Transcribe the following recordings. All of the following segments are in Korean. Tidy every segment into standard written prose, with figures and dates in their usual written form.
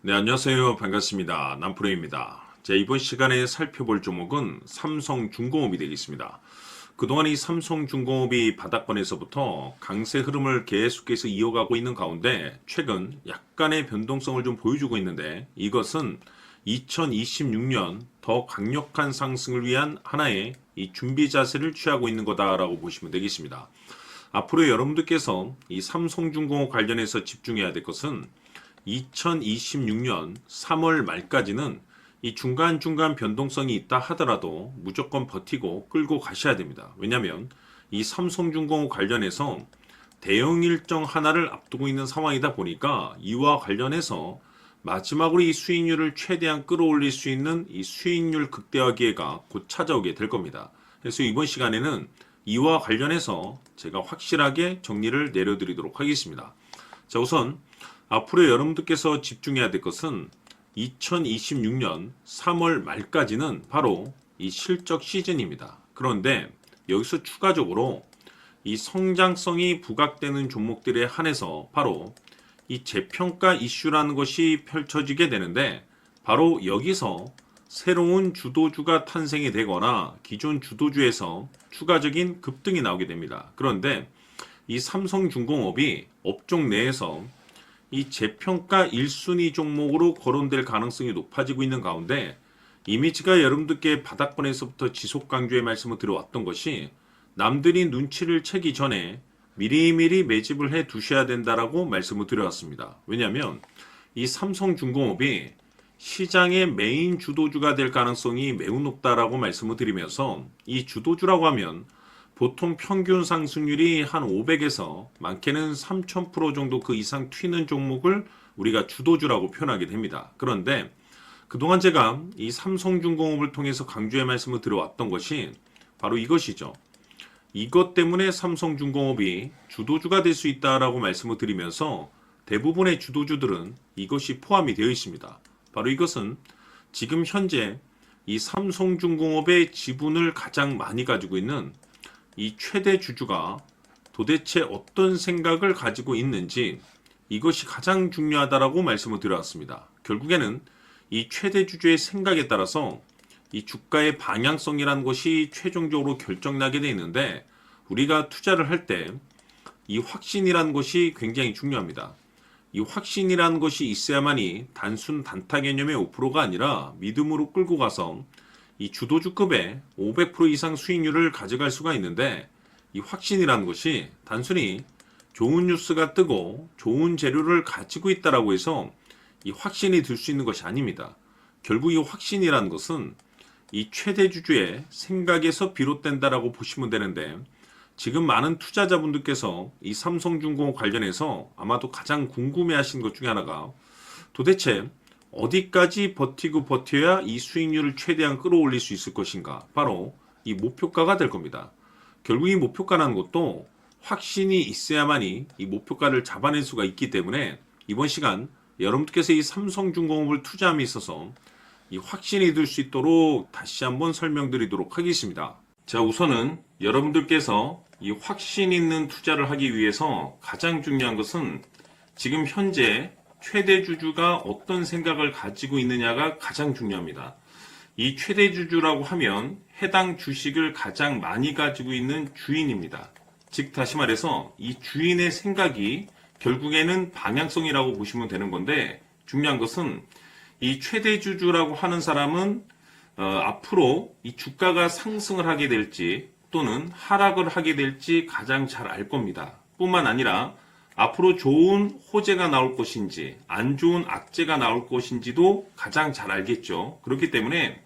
네, 안녕하세요. 반갑습니다. 남프로입니다. 자, 이번 시간에 살펴볼 종목은 삼성중공업이 되겠습니다. 그동안 이 삼성중공업이 바닥권에서부터 강세 흐름을 계속해서 이어가고 있는 가운데 최근 약간의 변동성을 좀 보여주고 있는데 이것은 2026년 더 강력한 상승을 위한 하나의 이 준비 자세를 취하고 있는 거다라고 보시면 되겠습니다. 앞으로 여러분들께서 이 삼성중공업 관련해서 집중해야 될 것은 2026년 3월 말까지는 이 중간중간 변동성이 있다 하더라도 무조건 버티고 끌고 가셔야 됩니다. 왜냐하면 이 삼성중공업 관련해서 대형 일정 하나를 앞두고 있는 상황이다 보니까 이와 관련해서 마지막으로 이 수익률을 최대한 끌어올릴 수 있는 이 수익률 극대화 기회가 곧 찾아오게 될 겁니다. 그래서 이번 시간에는 이와 관련해서 제가 확실하게 정리를 내려드리도록 하겠습니다. 자, 우선 앞으로 여러분들께서 집중해야 될 것은 2026년 3월 말까지는 바로 이 실적 시즌입니다. 그런데 여기서 추가적으로 이 성장성이 부각되는 종목들에 한해서 바로 이 재평가 이슈라는 것이 펼쳐지게 되는데 바로 여기서 새로운 주도주가 탄생이 되거나 기존 주도주에서 추가적인 급등이 나오게 됩니다. 그런데 이 삼성중공업이 업종 내에서 이 재평가 1순위 종목으로 거론될 가능성이 높아지고 있는 가운데 이미 제가 여러분들께 바닥권에서부터 지속 강조의 말씀을 드려왔던 것이 남들이 눈치를 채기 전에 미리미리 매집을 해 두셔야 된다라고 말씀을 드려왔습니다. 왜냐하면 이 삼성중공업이 시장의 메인 주도주가 될 가능성이 매우 높다라고 말씀을 드리면서 이 주도주라고 하면 보통 평균 상승률이 한 500에서 많게는 3000% 정도 그 이상 튀는 종목을 우리가 주도주라고 표현하게 됩니다. 그런데 그동안 제가 이 삼성중공업을 통해서 강조의 말씀을 드려왔던 것이 바로 이것이죠. 이것 때문에 삼성중공업이 주도주가 될 수 있다라고 말씀을 드리면서 대부분의 주도주들은 이것이 포함이 되어 있습니다. 바로 이것은 지금 현재 이 삼성중공업의 지분을 가장 많이 가지고 있는 이 최대 주주가 도대체 어떤 생각을 가지고 있는지 이것이 가장 중요하다라고 말씀을 드려왔습니다. 결국에는 이 최대 주주의 생각에 따라서 이 주가의 방향성이라는 것이 최종적으로 결정나게 되어 있는데 우리가 투자를 할 때 이 확신이라는 것이 굉장히 중요합니다. 이 확신이라는 것이 있어야만이 단순 단타 개념의 5%가 아니라 믿음으로 끌고 가서 이 주도주급의 500% 이상 수익률을 가져갈 수가 있는데 이 확신이라는 것이 단순히 좋은 뉴스가 뜨고 좋은 재료를 가지고 있다라고 해서 이 확신이 들 수 있는 것이 아닙니다. 결국 이 확신이라는 것은 이 최대 주주의 생각에서 비롯된다라고 보시면 되는데 지금 많은 투자자분들께서 이 삼성중공업 관련해서 아마도 가장 궁금해하시는 것 중에 하나가 도대체 어디까지 버티고 버텨야 이 수익률을 최대한 끌어올릴 수 있을 것인가? 바로 이 목표가가 될 겁니다. 결국 이 목표가라는 것도 확신이 있어야만이 이 목표가를 잡아낼 수가 있기 때문에 이번 시간 여러분들께서 이 삼성중공업을 투자함에 있어서 이 확신이 들 수 있도록 다시 한번 설명드리도록 하겠습니다. 자, 우선은 여러분들께서 이 확신 있는 투자를 하기 위해서 가장 중요한 것은 지금 현재 최대 주주가 어떤 생각을 가지고 있느냐가 가장 중요합니다. 이 최대 주주라고 하면 해당 주식을 가장 많이 가지고 있는 주인입니다. 즉 다시 말해서 이 주인의 생각이 결국에는 방향성이라고 보시면 되는 건데 중요한 것은 이 최대 주주라고 하는 사람은 앞으로 이 주가가 상승을 하게 될지 또는 하락을 하게 될지 가장 잘 알 겁니다. 뿐만 아니라 앞으로 좋은 호재가 나올 것인지 안 좋은 악재가 나올 것인지도 가장 잘 알겠죠. 그렇기 때문에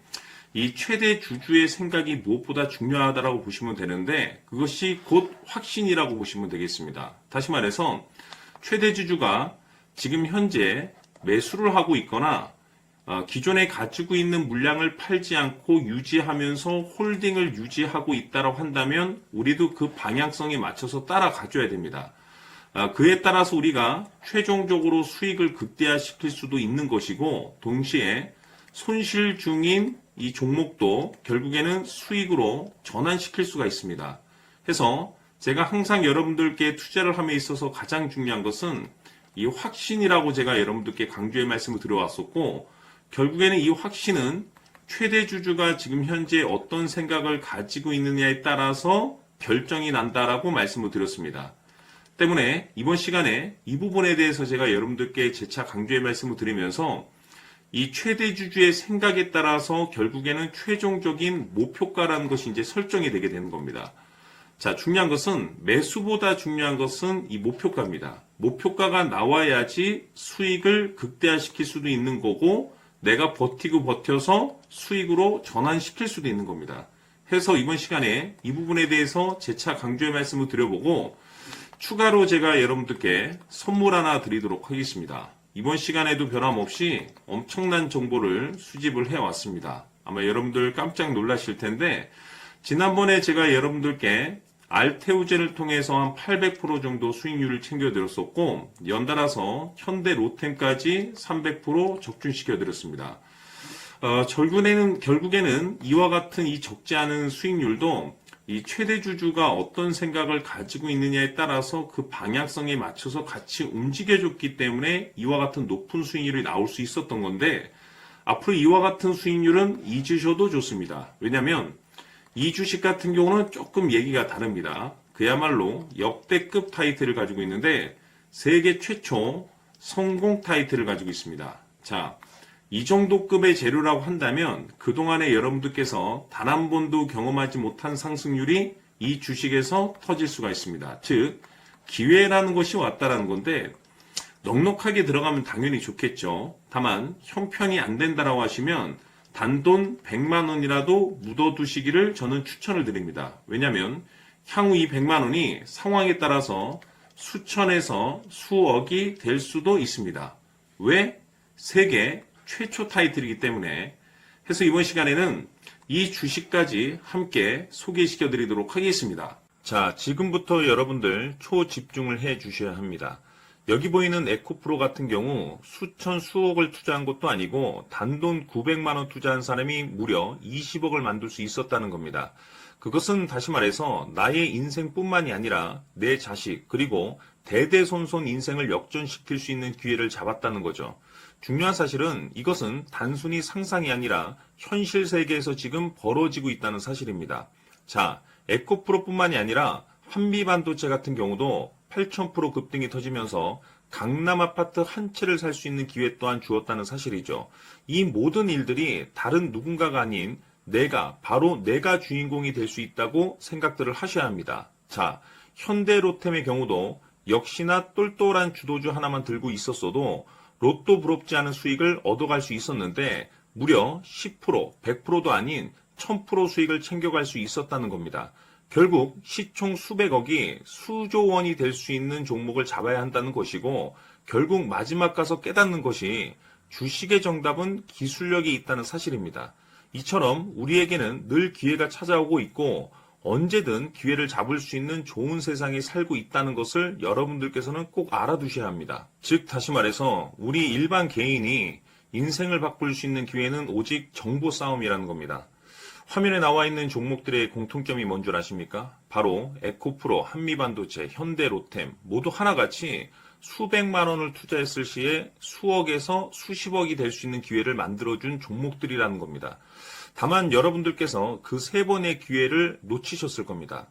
이 최대 주주의 생각이 무엇보다 중요하다고 보시면 되는데 그것이 곧 확신이라고 보시면 되겠습니다. 다시 말해서 최대 주주가 지금 현재 매수를 하고 있거나 기존에 가지고 있는 물량을 팔지 않고 유지하면서 홀딩을 유지하고 있다고 한다면 우리도 그 방향성에 맞춰서 따라가줘야 됩니다. 그에 따라서 우리가 최종적으로 수익을 극대화시킬 수도 있는 것이고 동시에 손실 중인 이 종목도 결국에는 수익으로 전환시킬 수가 있습니다. 해서 제가 항상 여러분들께 투자를 함에 있어서 가장 중요한 것은 이 확신이라고 제가 여러분들께 강조의 말씀을 드려왔었고, 결국에는 이 확신은 최대 주주가 지금 현재 어떤 생각을 가지고 있느냐에 따라서 결정이 난다라고 말씀을 드렸습니다. 때문에 이번 시간에 이 부분에 대해서 제가 여러분들께 재차 강조의 말씀을 드리면서 이 최대 주주의 생각에 따라서 결국에는 최종적인 목표가라는 것이 이제 설정이 되게 되는 겁니다. 자, 중요한 것은 매수보다 중요한 것은 이 목표가입니다. 목표가가 나와야지 수익을 극대화시킬 수도 있는 거고 내가 버티고 버텨서 수익으로 전환시킬 수도 있는 겁니다. 해서 이번 시간에 이 부분에 대해서 재차 강조의 말씀을 드려보고 추가로 제가 여러분들께 선물 하나 드리도록 하겠습니다. 이번 시간에도 변함없이 엄청난 정보를 수집을 해왔습니다. 아마 여러분들 깜짝 놀라실 텐데 지난번에 제가 여러분들께 알테오젠을 통해서 한 800% 정도 수익률을 챙겨드렸었고 연달아서 현대 로템까지 300% 적중시켜드렸습니다. 결국에는 이와 같은 이 적지 않은 수익률도 이 최대 주주가 어떤 생각을 가지고 있느냐에 따라서 그 방향성에 맞춰서 같이 움직여줬기 때문에 이와 같은 높은 수익률이 나올 수 있었던 건데 앞으로 이와 같은 수익률은 잊으셔도 좋습니다. 왜냐하면 이 주식 같은 경우는 조금 얘기가 다릅니다. 그야말로 역대급 타이틀을 가지고 있는데 세계 최초 성공 타이틀을 가지고 있습니다. 자, 이 정도 급의 재료라고 한다면 그동안에 여러분들께서 단 한 번도 경험하지 못한 상승률이 이 주식에서 터질 수가 있습니다. 즉 기회라는 것이 왔다라는 건데 넉넉하게 들어가면 당연히 좋겠죠. 다만 형편이 안 된다라고 하시면 단돈 100만 원이라도 묻어두시기를 저는 추천을 드립니다. 왜냐하면 향후 이 100만 원이 상황에 따라서 수천에서 수억이 될 수도 있습니다. 왜? 세계 최초 타이틀이기 때문에. 해서 이번 시간에는 이 주식까지 함께 소개시켜 드리도록 하겠습니다. 자, 지금부터 여러분들 초집중을 해 주셔야 합니다. 여기 보이는 에코프로 같은 경우 수천 수억을 투자한 것도 아니고 단돈 900만 원 투자한 사람이 무려 20억을 만들 수 있었다는 겁니다. 그것은 다시 말해서 나의 인생뿐만이 아니라 내 자식 그리고 대대손손 인생을 역전시킬 수 있는 기회를 잡았다는 거죠. 중요한 사실은 이것은 단순히 상상이 아니라 현실 세계에서 지금 벌어지고 있다는 사실입니다. 자, 에코프로뿐만이 아니라 한미반도체 같은 경우도 8,000% 급등이 터지면서 강남 아파트 한 채를 살 수 있는 기회 또한 주었다는 사실이죠. 이 모든 일들이 다른 누군가가 아닌 바로 내가 주인공이 될 수 있다고 생각들을 하셔야 합니다. 자, 현대로템의 경우도 역시나 똘똘한 주도주 하나만 들고 있었어도 로또 부럽지 않은 수익을 얻어갈 수 있었는데 무려 10%, 100%도 아닌 1000% 수익을 챙겨갈 수 있었다는 겁니다. 결국 시총 수백억이 수조 원이 될 수 있는 종목을 잡아야 한다는 것이고 결국 마지막 가서 깨닫는 것이 주식의 정답은 기술력이 있다는 사실입니다. 이처럼 우리에게는 늘 기회가 찾아오고 있고 언제든 기회를 잡을 수 있는 좋은 세상에 살고 있다는 것을 여러분들께서는 꼭 알아두셔야 합니다. 즉 다시 말해서 우리 일반 개인이 인생을 바꿀 수 있는 기회는 오직 정보 싸움이라는 겁니다. 화면에 나와 있는 종목들의 공통점이 뭔 줄 아십니까? 바로 에코프로, 한미반도체, 현대로템 모두 하나같이 수백만 원을 투자했을 시에 수억에서 수십억이 될 수 있는 기회를 만들어준 종목들이라는 겁니다. 다만 여러분들께서 그 세 번의 기회를 놓치셨을 겁니다.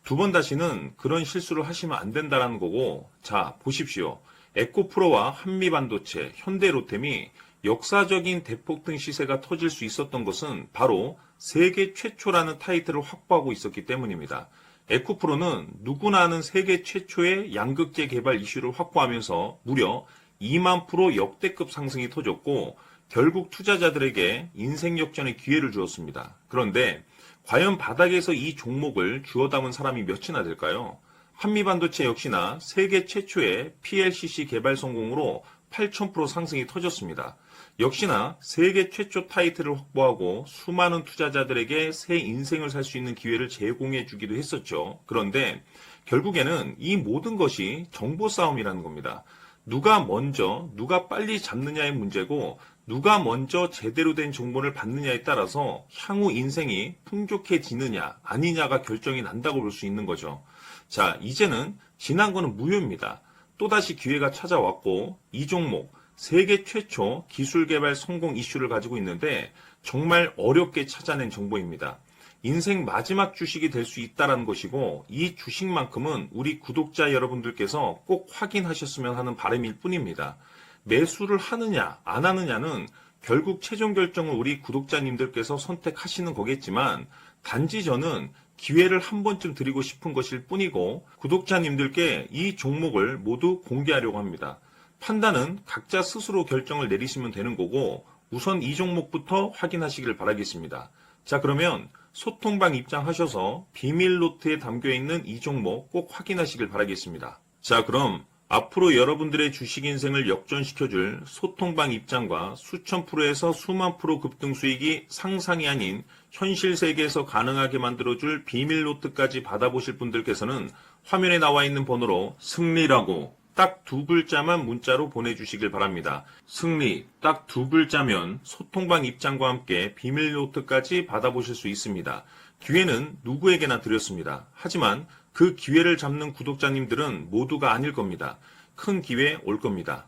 두 번 다시는 그런 실수를 하시면 안 된다는 거고, 자 보십시오. 에코프로와 한미반도체, 현대로템이 역사적인 대폭등 시세가 터질 수 있었던 것은 바로 세계 최초라는 타이틀을 확보하고 있었기 때문입니다. 에코프로는 누구나 아는 세계 최초의 양극재 개발 이슈를 확보하면서 무려 2만 프로 역대급 상승이 터졌고 결국 투자자들에게 인생 역전의 기회를 주었습니다. 그런데 과연 바닥에서 이 종목을 주워 담은 사람이 몇이나 될까요? 한미반도체 역시나 세계 최초의 PLCC 개발 성공으로 8,000% 상승이 터졌습니다. 역시나 세계 최초 타이틀을 확보하고 수많은 투자자들에게 새 인생을 살 수 있는 기회를 제공해 주기도 했었죠. 그런데 결국에는 이 모든 것이 정보 싸움이라는 겁니다. 누가 먼저, 누가 빨리 잡느냐의 문제고 누가 먼저 제대로 된 정보를 받느냐에 따라서 향후 인생이 풍족해지느냐 아니냐가 결정이 난다고 볼 수 있는 거죠. 자, 이제는 지난 거는 무효입니다. 또다시 기회가 찾아왔고 이 종목 세계 최초 기술 개발 성공 이슈를 가지고 있는데 정말 어렵게 찾아낸 정보입니다. 인생 마지막 주식이 될 수 있다는 것이고 이 주식만큼은 우리 구독자 여러분들께서 꼭 확인하셨으면 하는 바람일 뿐입니다. 매수를 하느냐 안 하느냐는 결국 최종 결정을 우리 구독자님들께서 선택하시는 거겠지만 단지 저는 기회를 한 번쯤 드리고 싶은 것일 뿐이고 구독자님들께 이 종목을 모두 공개하려고 합니다. 판단은 각자 스스로 결정을 내리시면 되는 거고 우선 이 종목부터 확인하시길 바라겠습니다. 자, 그러면 소통방 입장하셔서 비밀 노트에 담겨있는 이 종목 꼭 확인하시길 바라겠습니다. 자, 그럼 앞으로 여러분들의 주식 인생을 역전시켜줄 소통방 입장과 수천 프로에서 수만 프로 급등 수익이 상상이 아닌 현실 세계에서 가능하게 만들어줄 비밀 노트까지 받아보실 분들께서는 화면에 나와 있는 번호로 승리라고 딱 2글자만 문자로 보내주시길 바랍니다. 승리 딱 2글자면 소통방 입장과 함께 비밀 노트까지 받아보실 수 있습니다. 기회는 누구에게나 드렸습니다. 하지만 그 기회를 잡는 구독자님들은 모두가 아닐 겁니다. 큰 기회 올 겁니다.